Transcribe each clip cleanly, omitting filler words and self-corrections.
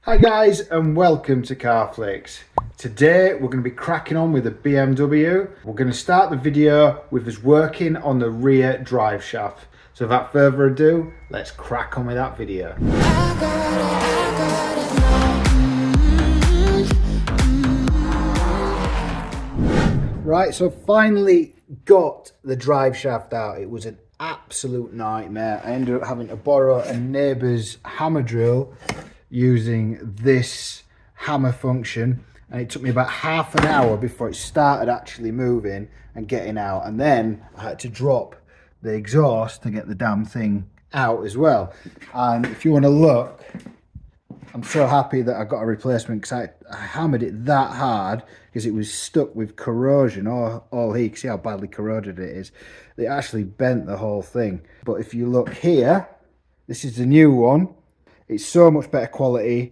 Hi guys and welcome to Car Flicks. Today we're going to be cracking on with the BMW. We're going to start the video with us working on the rear drive shaft. So without further ado, let's crack on with that video. Right, so finally got the drive shaft out. It was an absolute nightmare. I ended up having to borrow a neighbour's hammer drill using this hammer function, and it took me about half an hour before it started actually moving and getting out, and then I had to drop the exhaust to get the damn thing out as well. And if you want to look, I'm so happy that I got a replacement because I hammered it that hard because it was stuck with corrosion all here. You can see how badly corroded it is. It actually bent the whole thing. But if you look here, this is the new one. It's so much better quality.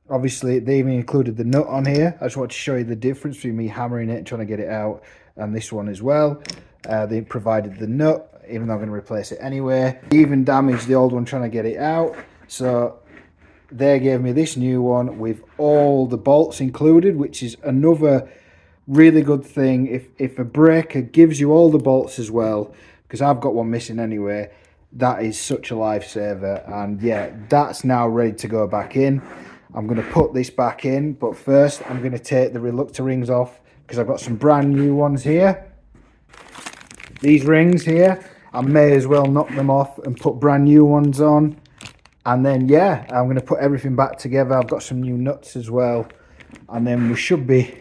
Obviously, they even included the nut on here. I just want to show you the difference between me hammering it and trying to get it out and this one as well. They provided the nut, even though I'm going to replace it anyway. Even damaged the old one trying to get it out. So they gave me this new one with all the bolts included, which is another really good thing. If a breaker gives you all the bolts as well, because I've got one missing anyway, that is such a lifesaver. And yeah, that's now ready to go back in. I'm going to put this back in, but first I'm going to take the reluctor rings off because I've got some brand new ones here. These rings here, I may as well knock them off and put brand new ones on. And then yeah, I'm going to put everything back together. I've got some new nuts as well, and then we should be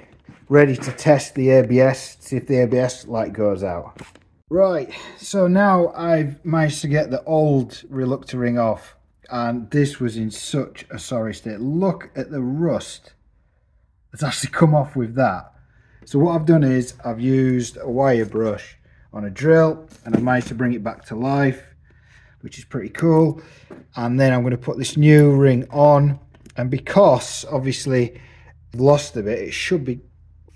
ready to test the ABS, see if the ABS light goes out. Right, so now I've managed to get the old reluctor ring off, and this was in such a sorry state. Look at the rust that's actually come off with that. So what I've done is I've used a wire brush on a drill and I've managed to bring it back to life, which is pretty cool. And then I'm going to put this new ring on, and because obviously I've lost a bit, it should be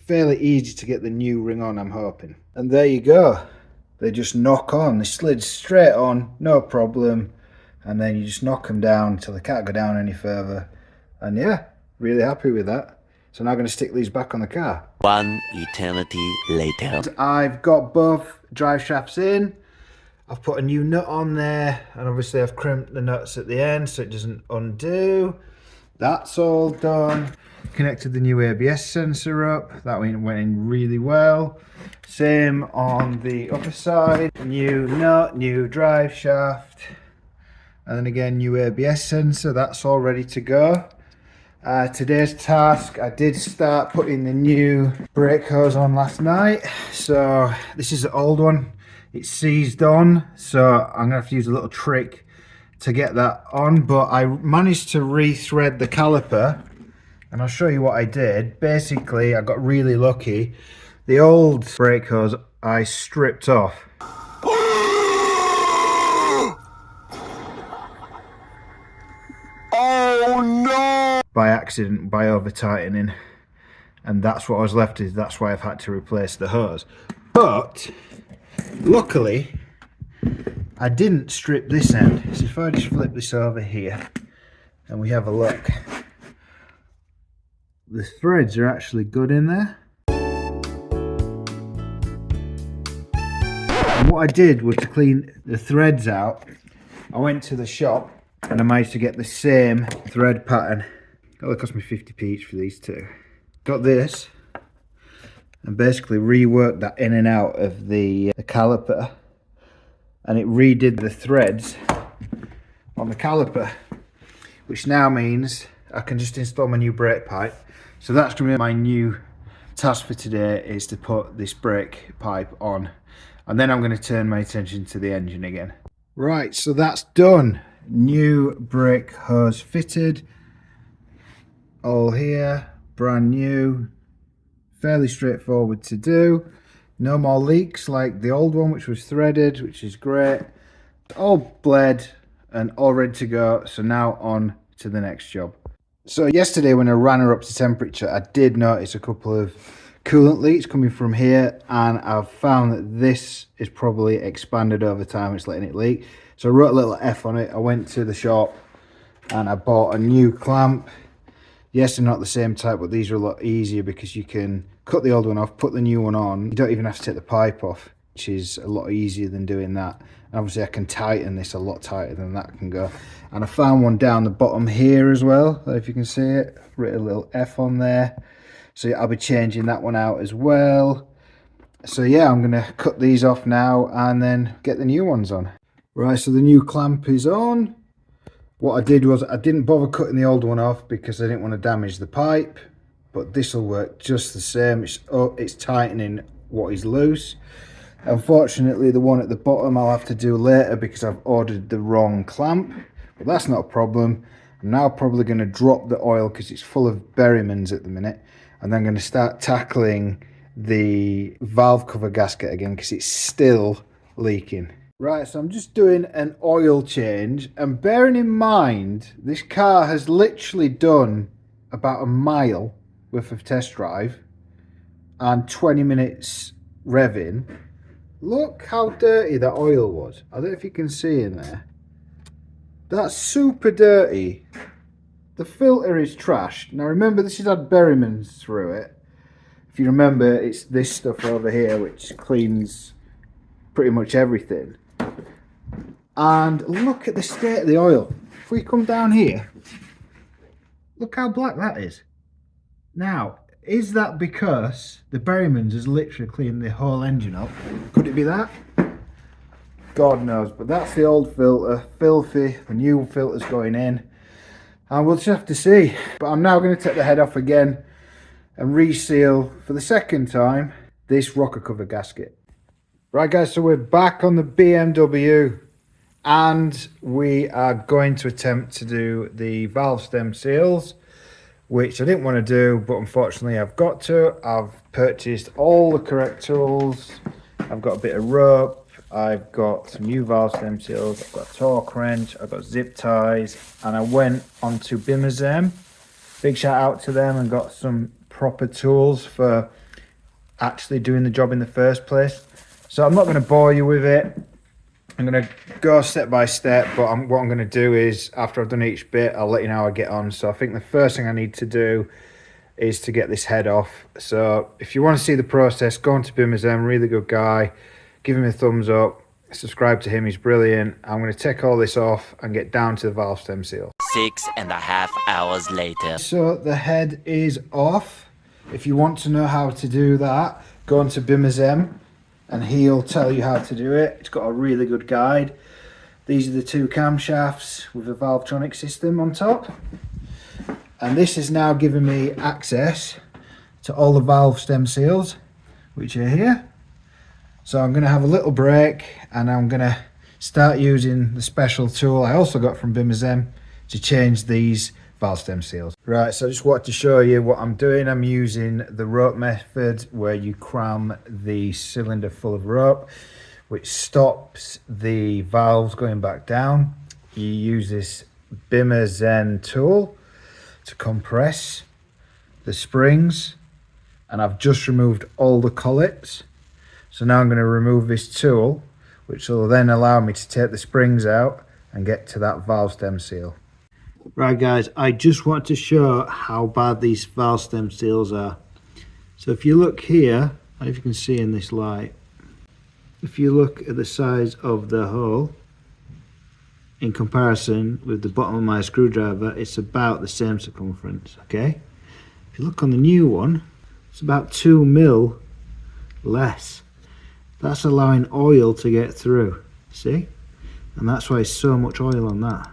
fairly easy to get the new ring on, I'm hoping. And there you go, they just knock on, they slid straight on, no problem, and then you just knock them down until they can't go down any further. And yeah, really happy with that. So now I'm going to stick these back on the car. One eternity later. I've got both drive shafts in. I've put a new nut on there, and obviously I've crimped the nuts at the end so it doesn't undo. That's all done. Connected the new ABS sensor up. That went in really well. Same on the other side. New nut, new drive shaft, and then again new ABS sensor. That's all ready to go. Today's task, I did start putting the new brake hose on last night. So this is the old one. It's seized on, so I'm gonna have to use a little trick to get that on, but I managed to re-thread the caliper, and I'll show you what I did. Basically, I got really lucky. The old brake hose I stripped off. Oh no! By accident, by over tightening, and that's what I was left with. That's why I've had to replace the hose. But luckily, I didn't strip this end. So if I just flip this over here and we have a look, the threads are actually good in there. And what I did was to clean the threads out. I went to the shop and I managed to get the same thread pattern. That cost me 50p each for these two. Got this and basically reworked that in and out of the caliper, and it redid the threads on the caliper, which now means I can just install my new brake pipe. So that's going to be my new task for today, is to put this brake pipe on, and then I'm going to turn my attention to the engine again. Right, so that's done. New brake hose fitted, all here, brand new. Fairly straightforward to do. No more leaks like the old one, which was threaded, which is great. All bled and all ready to go. So now on to the next job. So yesterday when I ran her up to temperature, I did notice a couple of coolant leaks coming from here, and I've found that this is probably expanded over time. It's letting it leak. So I wrote a little F on it. I went to the shop and I bought a new clamp Yes, they're not the same type, but these are a lot easier because you can cut the old one off, put the new one on. You don't even have to take the pipe off, which is a lot easier than doing that. And obviously I can tighten this a lot tighter than that can go. And I found one down the bottom here as well, if you can see it, written a little F on there. So I'll be changing that one out as well. So yeah, I'm gonna cut these off now and then get the new ones on. Right, so the new clamp is on. What I did was I didn't bother cutting the old one off because I didn't want to damage the pipe, but this will work just the same. It's tightening what is loose. Unfortunately, the one at the bottom I'll have to do later because I've ordered the wrong clamp, but that's not a problem. I'm now probably going to drop the oil because it's full of Berrymans at the minute, and then I'm going to start tackling the valve cover gasket again because it's still leaking. Right, so I'm just doing an oil change, and bearing in mind this car has literally done about a mile worth of test drive and 20 minutes revving. Look how dirty that oil was. I don't know if you can see in there. That's super dirty. The filter is trashed. Now remember, this has had Berrymans through it. If you remember, it's this stuff over here which cleans pretty much everything. And look at the state of the oil. If we come down here, look how black that is. Now, is that because the Berrymans has literally cleaned the whole engine up? Could it be that? God knows, but that's the old filter, filthy. The new filter's going in, and we'll just have to see. But I'm now going to take the head off again and reseal for the second time this rocker cover gasket. Right guys, so we're back on the BMW and we are going to attempt to do the valve stem seals, which I didn't want to do, but unfortunately I've got to. I've purchased all the correct tools. I've got a bit of rope, I've got some new valve stem seals, I've got a torque wrench, I've got zip ties, and I went onto BMW. Big shout out to them, and got some proper tools for actually doing the job in the first place. So I'm not going to bore you with it. I'm going to go step by step, but what I'm going to do is, after I've done each bit, I'll let you know how I get on. So I think the first thing I need to do is to get this head off. So if you want to see the process, go on to BMW, really good guy. Give him a thumbs up, subscribe to him, he's brilliant. I'm going to take all this off and get down to the valve stem seal. 6.5 hours later. So the head is off. If you want to know how to do that, go on to BMW and he'll tell you how to do it. It's got a really good guide. These are the two camshafts with a Valvetronic system on top. And this is now giving me access to all the valve stem seals, which are here. So I'm going to have a little break and I'm going to start using the special tool I also got from BMW to change these valve stem seals. Right, so I just wanted to show you what I'm doing. I'm using the rope method, where you cram the cylinder full of rope, which stops the valves going back down. You use this Bimmer Zen tool to compress the springs, and I've just removed all the collets. So now I'm going to remove this tool, which will then allow me to take the springs out and get to that valve stem seal. Right guys, I just want to show how bad these valve stem seals are. So if you look here, I don't know if you can see in this light, if you look at the size of the hole in comparison with the bottom of my screwdriver, it's about the same circumference, okay? If you look on the new one, it's about 2 mil less. That's allowing oil to get through, see? And that's why it's so much oil on that.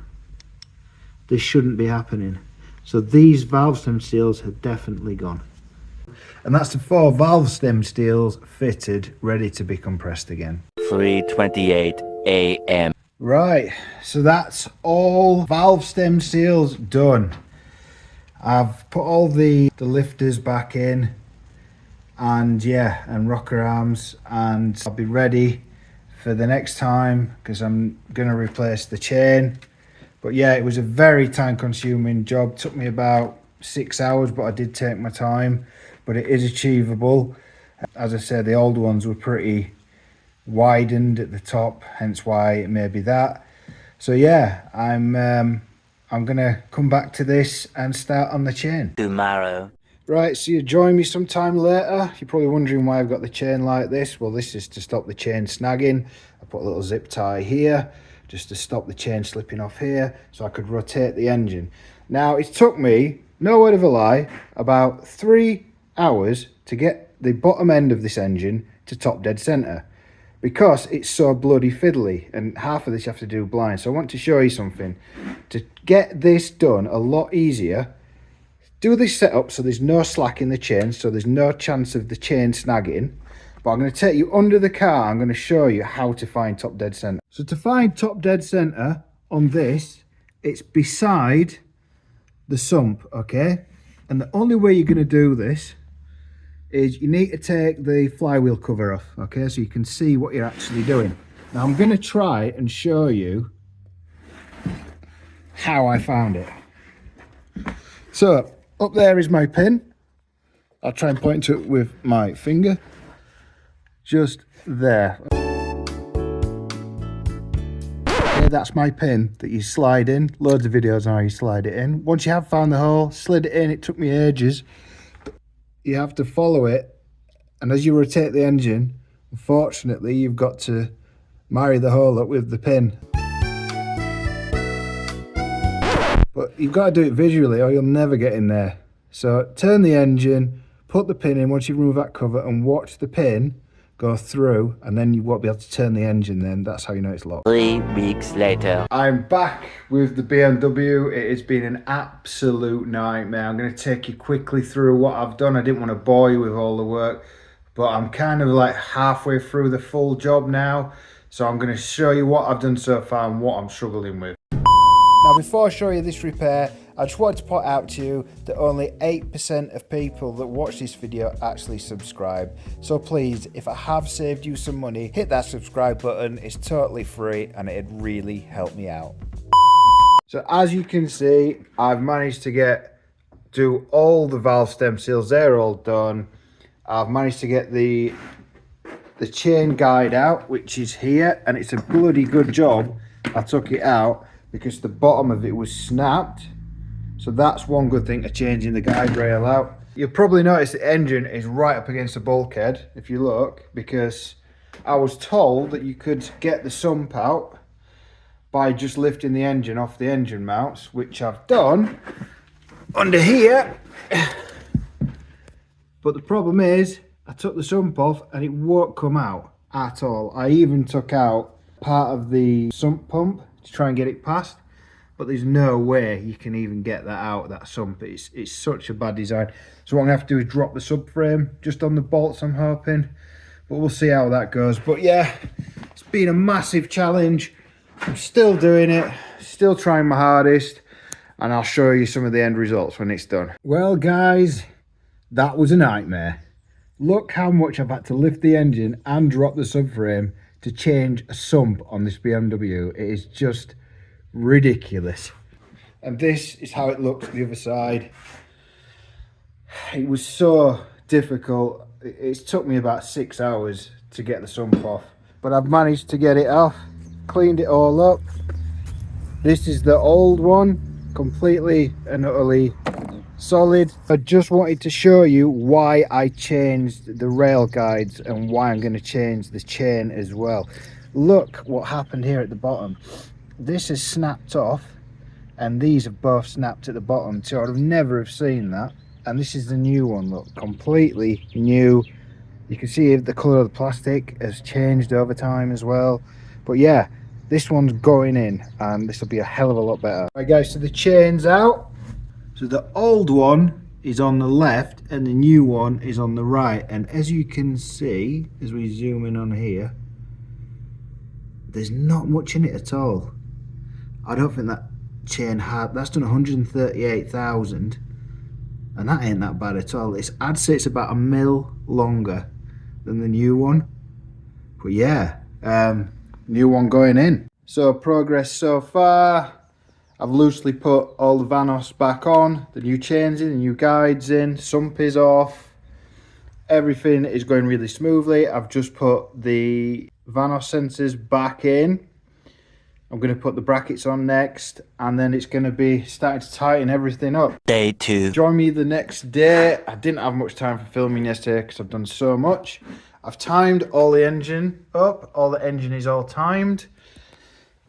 This shouldn't be happening. So these valve stem seals have definitely gone. And that's the 4 valve stem seals fitted, ready to be compressed again. 3:28 a.m. Right, so that's all valve stem seals done. I've put all the lifters back in, and yeah, and rocker arms, and I'll be ready for the next time because I'm going to replace the chain. But yeah, it was a very time consuming job. Took me about 6 hours, but I did take my time. But it is achievable. As I said, the old ones were pretty widened at the top, hence why it may be that. So yeah, I'm I'm gonna come back to this and start on the chain. Tomorrow. Right, so you join me sometime later. You're probably wondering why I've got the chain like this. Well, this is to stop the chain snagging. I put a little zip tie here just to stop the chain slipping off here so I could rotate the engine. Now, it took me, no word of a lie, about 3 hours to get the bottom end of this engine to top dead center because it's so bloody fiddly, and half of this you have to do blind. So I want to show you something. To get this done a lot easier, do this setup so there's no slack in the chain, so there's no chance of the chain snagging. But I'm going to take you under the car. I'm going to show you how to find top dead center. So to find top dead center on this, it's beside the sump, okay? And the only way you're going to do this is you need to take the flywheel cover off, okay? So you can see what you're actually doing. Now I'm going to try and show you how I found it. So up there is my pin. I'll try and point to it with my finger. Just there. Okay, that's my pin that you slide in. Loads of videos on how you slide it in. Once you have found the hole, slid it in. It took me ages. You have to follow it, and as you rotate the engine, unfortunately, you've got to marry the hole up with the pin. But you've got to do it visually or you'll never get in there. So turn the engine, put the pin in once you remove that cover, and watch the pin go through, and then you won't be able to turn the engine then. That's how you know it's locked. 3 weeks later. I'm back with the BMW. It has been an absolute nightmare. I'm going to take you quickly through what I've done. I didn't want to bore you with all the work, but I'm kind of like halfway through the full job now. So I'm going to show you what I've done so far and what I'm struggling with. Now, before I show you this repair, I just wanted to point out to you that only 8% of people that watch this video actually subscribe. So please, if I have saved you some money, hit that subscribe button. It's totally free and it'd really help me out. So as you can see, I've managed to do all the valve stem seals. They're all done. I've managed to get the chain guide out, which is here, and it's a bloody good job I took it out, because the bottom of it was snapped. So that's one good thing to changing the guide rail out. You'll probably notice the engine is right up against the bulkhead if you look, because I was told that you could get the sump out by just lifting the engine off the engine mounts, which I've done under here. But the problem is I took the sump off and it won't come out at all. I even took out part of the sump pump to try and get it past, but there's no way you can even get that out, that sump. It's such a bad design. So what I'm gonna have to do is drop the subframe just on the bolts, I'm hoping, but we'll see how that goes. But yeah, it's been a massive challenge. I'm still doing it, still trying my hardest, and I'll show you some of the end results when it's done. Well guys, that was a nightmare. Look how much I've had to lift the engine and drop the subframe to change a sump on this BMW. It is just ridiculous. And this is how it looks the other side. It was so difficult. It took me about 6 hours to get the sump off, but I've managed to get it off, cleaned it all up. This is the old one, completely and utterly solid. I just wanted to show you why I changed the rail guides and why I'm going to change the chain as well. Look what happened here at the bottom. This has snapped off and these have both snapped at the bottom, so I'd have never have seen that. And this is the new one, look, completely new. You can see the colour of the plastic has changed over time as well. But yeah, this one's going in and this will be a hell of a lot better. Right guys, so the chain's out. So the old one is on the left and the new one is on the right, and as you can see, as we zoom in on here, there's not much in it at all. I don't think that chain that's done 138,000, and that ain't that bad at all. I'd say it's about 1 mil longer than the new one, but yeah, new one going in. So progress so far. I've loosely put all the Vanos back on, the new chains in, the new guides in, sump is off. Everything is going really smoothly. I've just put the Vanos sensors back in. I'm going to put the brackets on next, and then it's going to be starting to tighten everything up. Day 2. Join me the next day. I didn't have much time for filming yesterday because I've done so much. I've timed all the engine up. All the engine is all timed.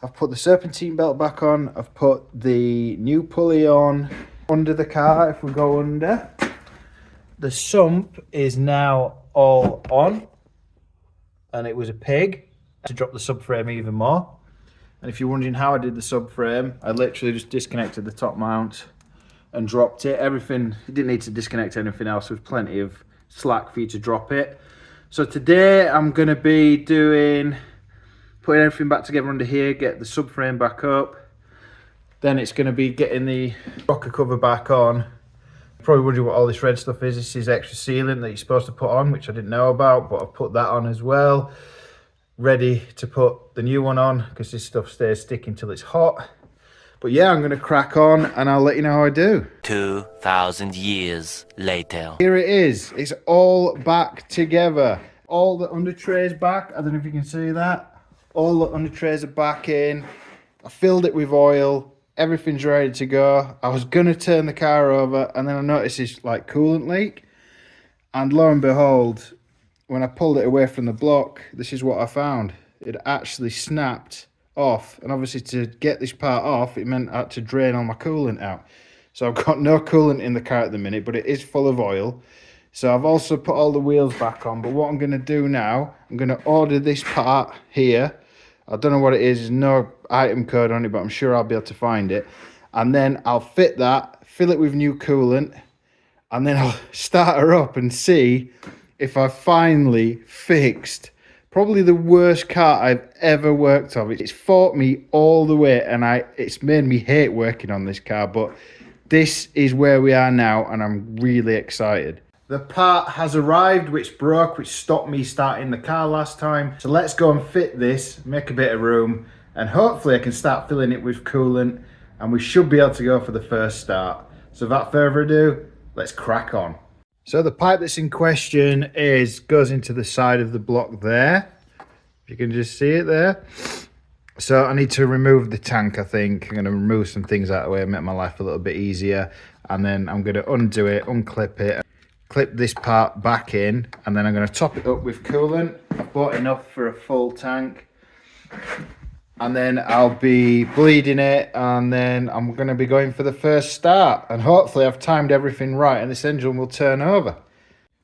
I've put the serpentine belt back on. I've put the new pulley on under the car if we go under. The sump is now all on, and it was a pig to drop the subframe even more. And if you're wondering how I did the subframe, I literally just disconnected the top mount and dropped it. Everything, you didn't need to disconnect anything else. There was plenty of slack for you to drop it. So today I'm going to be putting everything back together under here, get the subframe back up. Then it's going to be getting the rocker cover back on. Probably wondering what all this red stuff is. This is extra sealant that you're supposed to put on, which I didn't know about, but I've put that on as well. Ready to put the new one on because this stuff stays sticky till it's hot. But yeah, I'm going to crack on and I'll let you know how I do. 2,000 years later. Here it is. It's all back together. All the under trays back. I don't know if you can see that. All the under trays are back in. I filled it with oil. Everything's ready to go. I was going to turn the car over and then I noticed this like coolant leak. And lo and behold, when I pulled it away from the block, this is what I found. It actually snapped off, and obviously to get this part off, it meant I had to drain all my coolant out. So I've got no coolant in the car at the minute, but it is full of oil. So I've also put all the wheels back on, but what I'm going to do now, I'm going to order this part here. I don't know what it is, there's no item code on it, but I'm sure I'll be able to find it. And then I'll fit that, fill it with new coolant, and then I'll start her up and see if I finally fixed probably the worst car I've ever worked on. It's fought me all the way, and it's made me hate working on this car, but this is where we are now, and I'm really excited. The part has arrived, which broke, which stopped me starting the car last time. So let's go and fit this, make a bit of room, and hopefully I can start filling it with coolant, and we should be able to go for the first start. So without further ado, let's crack on. So the pipe that's in question goes into the side of the block there. If you can just see it there. So I need to remove the tank, I think. I'm going to remove some things out of the way and make my life a little bit easier. And then I'm going to undo it, unclip it, clip this part back in, and then I'm going to top it up with coolant. I've bought enough for a full tank. And then I'll be bleeding it, and then I'm going to be going for the first start, and hopefully I've timed everything right and this engine will turn over.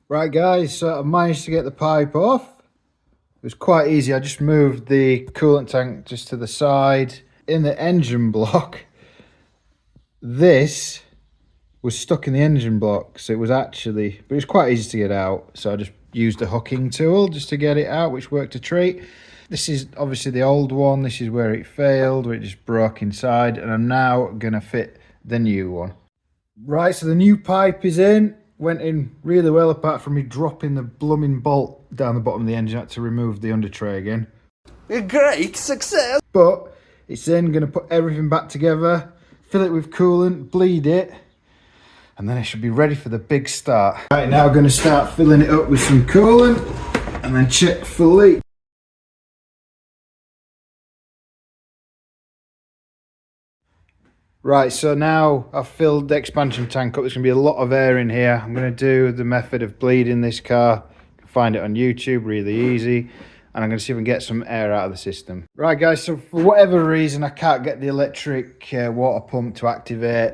Right guys, so I managed to get the pipe off. It was quite easy. I just moved the coolant tank just to the side. In the engine block, this was stuck in the engine block, so it was quite easy to get out, so I just used a hooking tool just to get it out, which worked a treat. This is obviously the old one. This is where it failed, where it just broke inside, and I'm now going to fit the new one. Right, so the new pipe is in. Went in really well, apart from me dropping the blooming bolt down the bottom of the engine. I had to remove the under tray again. A great success! But it's in. Going to put everything back together, fill it with coolant, bleed it, and then it should be ready for the big start. Right, now I'm going to start filling it up with some coolant, and then check for leak. Right, so now I've filled the expansion tank up. There's going to be a lot of air in here. I'm going to do the method of bleeding this car. You can find it on YouTube, really easy. And I'm going to see if I can get some air out of the system. Right guys, so for whatever reason I can't get the electric water pump to activate.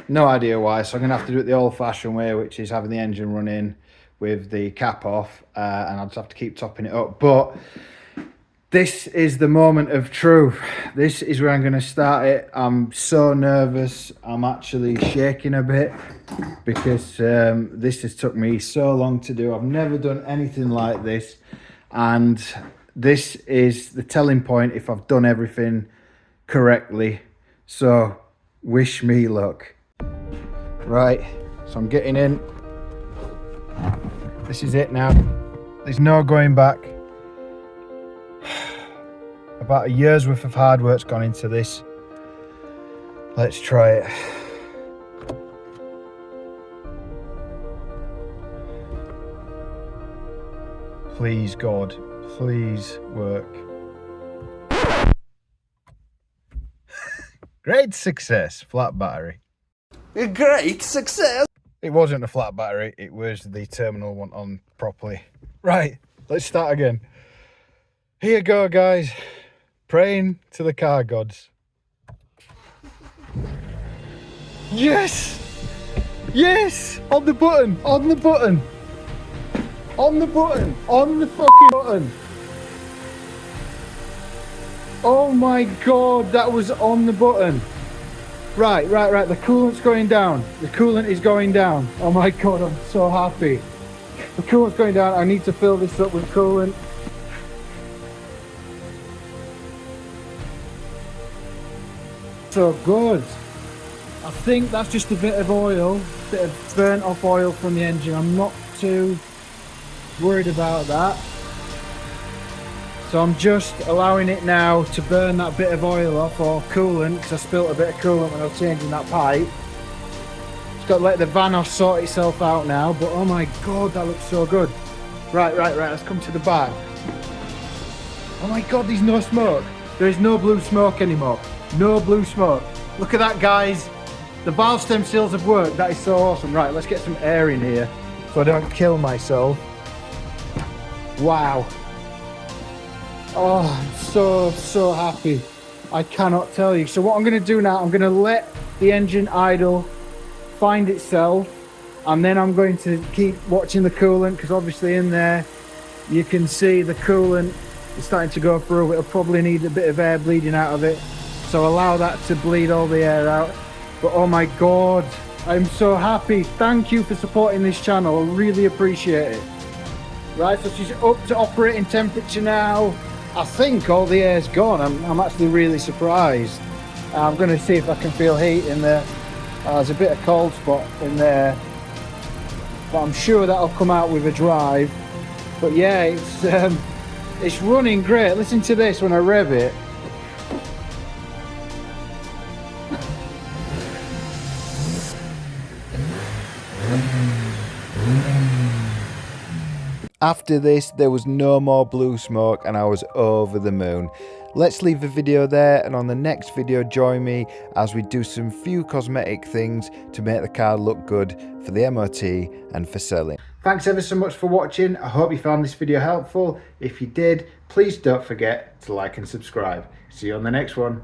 No idea why, so I'm going to have to do it the old-fashioned way, which is having the engine running with the cap off. And I'll just have to keep topping it up. But this is the moment of truth. This is where I'm going to start it. I'm so nervous. I'm actually shaking a bit because this has took me so long to do. I've never done anything like this. And this is the telling point if I've done everything correctly. So wish me luck. Right, so I'm getting in. This is it now. There's no going back. About a year's worth of hard work's gone into this. Let's try it. Please, God, please work. Great success, flat battery. A great success. It wasn't a flat battery, it was the terminal one on properly. Right, let's start again. Here you go, guys. Praying to the car gods. Yes! Yes! On the button! On the button! On the button! On the fucking button! Oh my god, that was on the button! Right. The coolant's going down. The coolant is going down. Oh my god, I'm so happy. The coolant's going down. I need to fill this up with coolant. So good. I think that's just a bit of oil, a bit of burnt off oil from the engine. I'm not too worried about that. So I'm just allowing it now to burn that bit of oil off, or coolant, because I spilt a bit of coolant when I was changing that pipe. Just got to let the Vanos sort itself out now, but oh my god, that looks so good. Right, let's come to the back. Oh my god, there's no smoke. There is no blue smoke anymore. No blue smoke. Look at that, guys. The valve stem seals have worked. That is so awesome. Right, let's get some air in here so I don't kill myself. Wow. Oh, I'm so happy. I cannot tell you. So what I'm going to do now, I'm going to let the engine idle, find itself, and then I'm going to keep watching the coolant, because obviously in there you can see the coolant is starting to go through. It'll probably need a bit of air bleeding out of it, so allow that to bleed all the air out. But oh my god, I'm so happy. Thank you for supporting this channel. I really appreciate it. Right, so she's up to operating temperature now. I think all the air's gone. I'm actually really surprised. I'm going to see if I can feel heat in there. There's a bit of cold spot in there, but I'm sure that'll come out with a drive. But yeah, it's running great. Listen to this when I rev it. After this, there was no more blue smoke and I was over the moon. Let's leave the video there, and on the next video join me as we do some few cosmetic things to make the car look good for the MOT and for selling. Thanks ever so much for watching. I hope you found this video helpful. If you did, please don't forget to like and subscribe. See you on the next one.